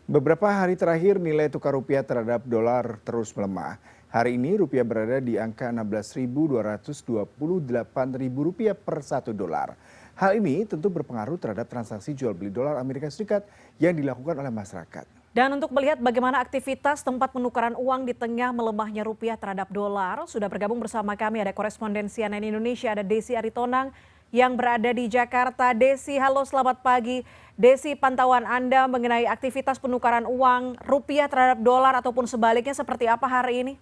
Beberapa hari terakhir nilai tukar rupiah terhadap dolar terus melemah. Hari ini rupiah berada di angka 16.228 rupiah per satu dolar. Hal ini tentu berpengaruh terhadap transaksi jual beli dolar Amerika Serikat yang dilakukan oleh masyarakat. Dan untuk melihat bagaimana aktivitas tempat penukaran uang di tengah melemahnya rupiah terhadap dolar, sudah bergabung bersama kami ada koresponden CNN Indonesia, ada Desi Aritonang yang berada di Jakarta. Desi, halo selamat pagi. Desi, pantauan Anda mengenai aktivitas penukaran uang rupiah terhadap dolar ataupun sebaliknya seperti apa hari ini?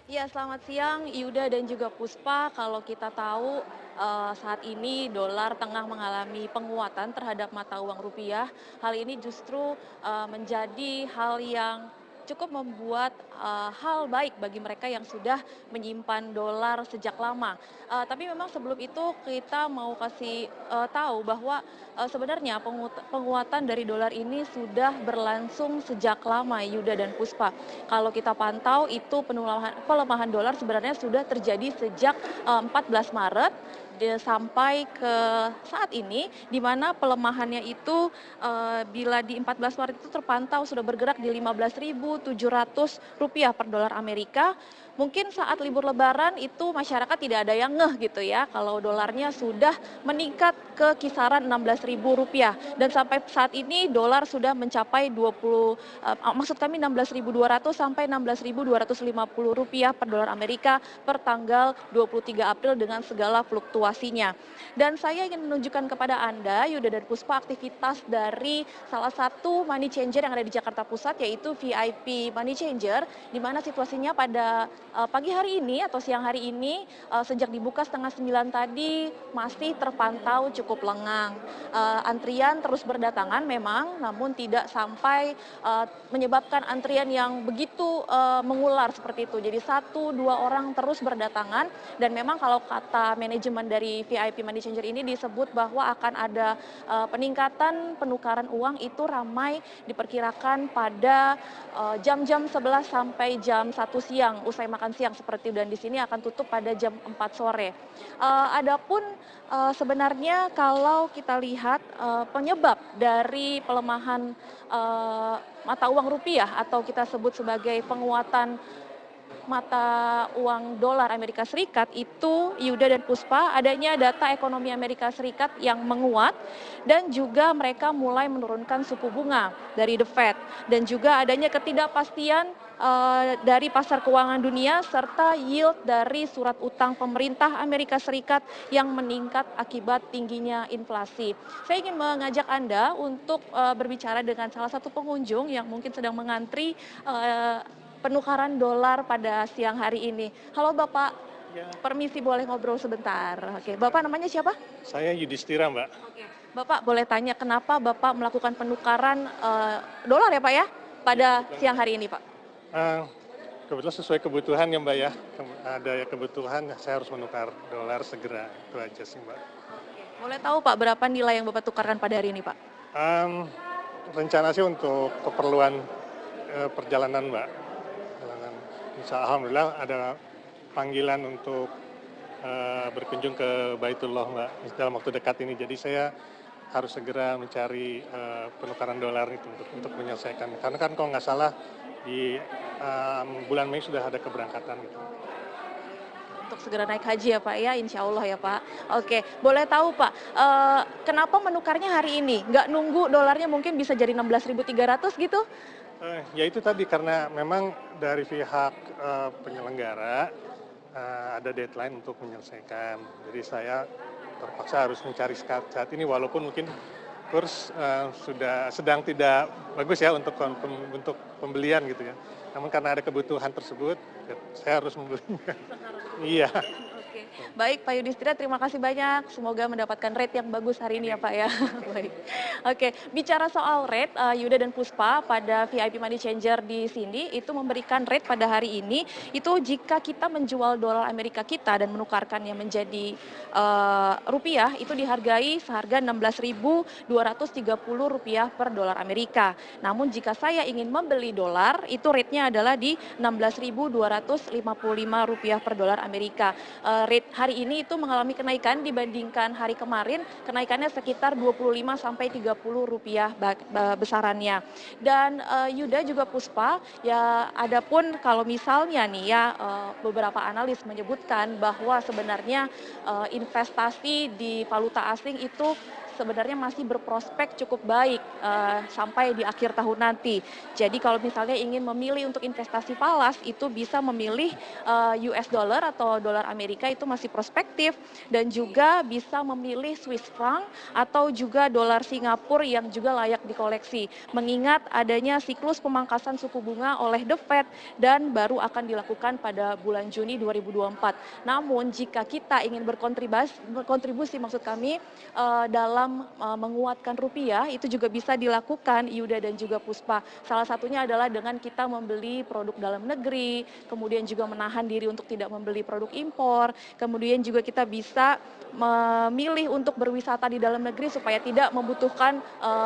Ya, selamat siang Yuda dan juga Puspa. Kalau kita tahu saat ini dolar tengah mengalami penguatan terhadap mata uang rupiah. Hal ini justru menjadi hal yang cukup membuat hal baik bagi mereka yang sudah menyimpan dolar sejak lama. Tapi memang sebelum itu kita mau kasih tahu bahwa sebenarnya penguatan dari dolar ini sudah berlangsung sejak lama Yuda dan Puspa. Kalau kita pantau itu pelemahan dolar sebenarnya sudah terjadi sejak 14 Maret sampai ke saat ini, di mana pelemahannya itu bila di 14 Maret itu terpantau sudah bergerak di 15.700 rupiah per dolar Amerika. Mungkin saat libur Lebaran itu masyarakat tidak ada yang ngeh gitu ya, kalau dolarnya sudah meningkat ke kisaran 16.000 rupiah, dan sampai saat ini dolar sudah mencapai 16.200 sampai 16.250 rupiah per dolar Amerika per tanggal 23 April dengan segala fluktuasinya. Dan saya ingin menunjukkan kepada Anda, Yuda dan Puspa, aktivitas dari salah satu money changer yang ada di Jakarta Pusat, yaitu VIP Money Changer, di mana situasinya pada pagi hari ini atau siang hari ini sejak dibuka setengah 9 tadi masih terpantau cukup lengang. Antrian terus berdatangan memang, namun tidak sampai menyebabkan antrian yang begitu mengular seperti itu. Jadi 1-2 orang terus berdatangan, dan memang kalau kata manajemen dari VIP Money Changer ini disebut bahwa akan ada peningkatan penukaran uang itu ramai diperkirakan pada jam-jam 11 sampai jam 1 siang usai makan siang seperti itu, dan di sini akan tutup pada jam 4 sore. Adapun sebenarnya kalau kita lihat penyebab dari pelemahan mata uang rupiah atau kita sebut sebagai penguatan mata uang dolar Amerika Serikat itu, Yuda dan Puspa, adanya data ekonomi Amerika Serikat yang menguat, dan juga mereka mulai menurunkan suku bunga dari The Fed, dan juga adanya ketidakpastian dari pasar keuangan dunia serta yield dari surat utang pemerintah Amerika Serikat yang meningkat akibat tingginya inflasi. Saya ingin mengajak Anda untuk berbicara dengan salah satu pengunjung yang mungkin sedang mengantri penukaran dolar pada siang hari ini. Halo Bapak, Ya, permisi boleh ngobrol sebentar. Oke, Bapak namanya siapa? saya Yudhistira, Mbak. Oke. Bapak boleh tanya kenapa Bapak melakukan penukaran dolar ya Pak ya pada siang hari ini Pak? Eh, Kebetulan sesuai kebutuhan ya, Mbak ya. Ada ya kebutuhan, saya harus menukar dolar segera. Itu aja sih, Mbak. Boleh tahu Pak berapa nilai yang Bapak tukarkan pada hari ini Pak? Rencana sih untuk keperluan perjalanan, Mbak. Perjalanan. Alhamdulillah ada panggilan untuk berkunjung ke Baitullah, Mbak, dalam waktu dekat ini. Jadi saya harus segera mencari penukaran dolar itu untuk menyelesaikan. Karena kan kalau nggak salah di bulan Mei sudah ada keberangkatan gitu. Untuk segera naik haji ya Pak ya, insya Allah ya Pak. Oke, boleh tahu Pak, kenapa menukarnya hari ini? Nggak nunggu dolarnya mungkin bisa jadi 16.300 gitu? Ya itu tadi, karena memang dari pihak penyelenggara ada deadline untuk menyelesaikan. Jadi saya terpaksa harus mencari saat ini, walaupun mungkin kurs sudah sedang tidak bagus ya untuk pembelian gitu ya. Namun karena ada kebutuhan tersebut, ya saya harus membelinya. Iya. Oke. Baik Pak Yudhistira, terima kasih banyak. Semoga mendapatkan rate yang bagus hari ini ya Pak ya. Baik. Oke, bicara soal rate, Yuda dan Puspa pada VIP Money Changer di sini itu memberikan rate pada hari ini itu jika kita menjual dolar Amerika kita dan menukarkannya menjadi rupiah itu dihargai seharga Rp16.230 per dolar Amerika. Namun jika saya ingin membeli dolar itu rate-nya adalah di Rp16.255 per dolar Amerika. Rate hari ini itu mengalami kenaikan dibandingkan hari kemarin, kenaikannya sekitar Rp25 sampai Rp30 besarannya. Dan Yuda juga Puspa, ya adapun kalau misalnya nih ya beberapa analis menyebutkan bahwa sebenarnya investasi di valuta asing itu sebenarnya masih berprospek cukup baik sampai di akhir tahun nanti. Jadi kalau misalnya ingin memilih untuk investasi falas itu bisa memilih US dollar atau dolar Amerika itu masih prospektif dan juga bisa memilih Swiss franc atau juga dolar Singapura yang juga layak dikoleksi. Mengingat adanya siklus pemangkasan suku bunga oleh The Fed dan baru akan dilakukan pada bulan Juni 2024. Namun jika kita ingin berkontribusi maksud kami dalam menguatkan rupiah itu juga bisa dilakukan Yuda dan juga Puspa. Salah satunya adalah dengan kita membeli produk dalam negeri, kemudian juga menahan diri untuk tidak membeli produk impor, kemudian juga kita bisa memilih untuk berwisata di dalam negeri supaya tidak membutuhkan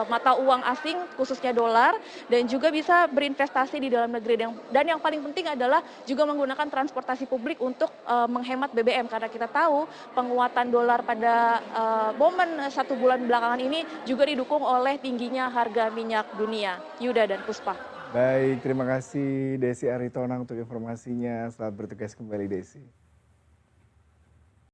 mata uang asing khususnya dolar dan juga bisa berinvestasi di dalam negeri dan yang paling penting adalah juga menggunakan transportasi publik untuk menghemat BBM karena kita tahu penguatan dolar pada momen 1 bulan belakangan ini juga didukung oleh tingginya harga minyak dunia. Yuda dan Puspa. Baik, terima kasih Desi Aritonang untuk informasinya. Selamat bertugas kembali Desi.